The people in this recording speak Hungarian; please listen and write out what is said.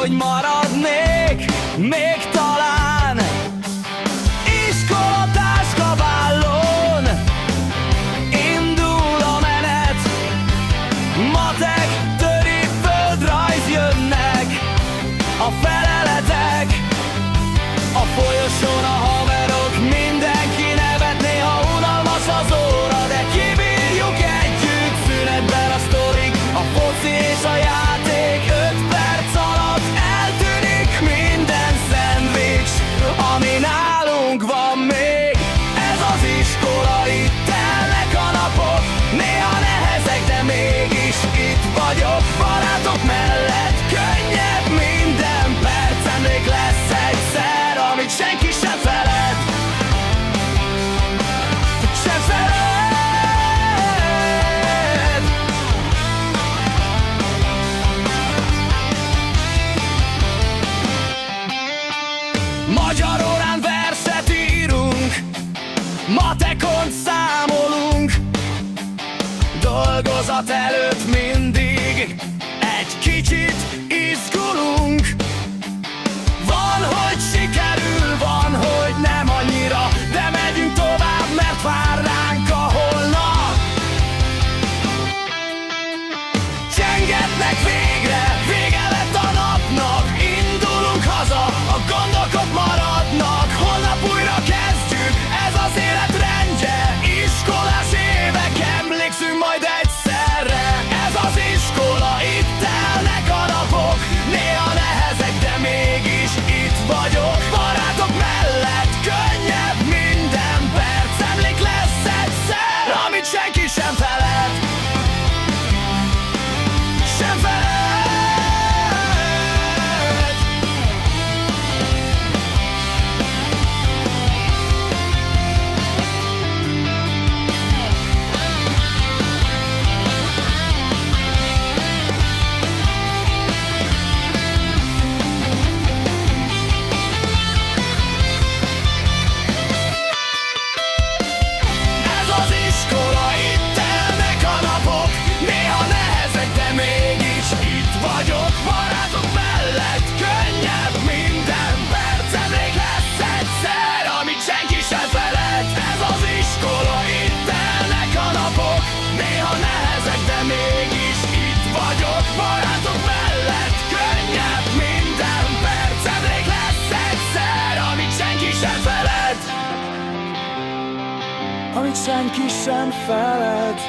hogy maradnék még talán iskolatáska vállón. Indul a menet, matek, töri, földrajz jönnek a feleletek. A folyosón a haverok, mindenki nevet, néha unalmas az óra, de kibírjuk együtt. Szünetben a sztorik, a foci és a játék, 5 perc alatt eltűnik minden szendvics, ami nálunk van még. Ez az iskola, itt telnek a napok, néha nehezek, de mégis itt vagyok. Barátok mellett könnyebb minden perc, emlék lesz egyszer, amit senki sem feled. Sem feled. Magyar órán verset írunk, matekon számolunk, dolgozat előtt mindig egy kicsit izgulunk. Van, hogy sikerül, van, hogy nem annyira, de megyünk tovább, mert vár ránk a holnap. Csengetnek végre, vége lett a napnak, indulunk haza, a gondok ott maradnak. Holnap újra kezdjük, ez az élet rendje, iskolás évek, emlékszünk majd egyszerre. Ez az iskola, itt telnek a napok, néha nehezek, de mégis itt vagyok. Barátok mellett könnyebb minden perc, emlék lesz egyszer, amit senki sem feled. Sem feled. Ez az iskola, itt telnek a napok, néha nehezek, de mégis itt vagyok. Barátok mellett könnyebb minden perc, emlék lesz egyszer, amit senki sem feled. Ez az iskola, itt telnek a napok, néha nehezek, de mégis itt vagyok. Barátok mellett könnyebb minden perc, emlék lesz egyszer, amit senki sem feled. Amit senki sem feled.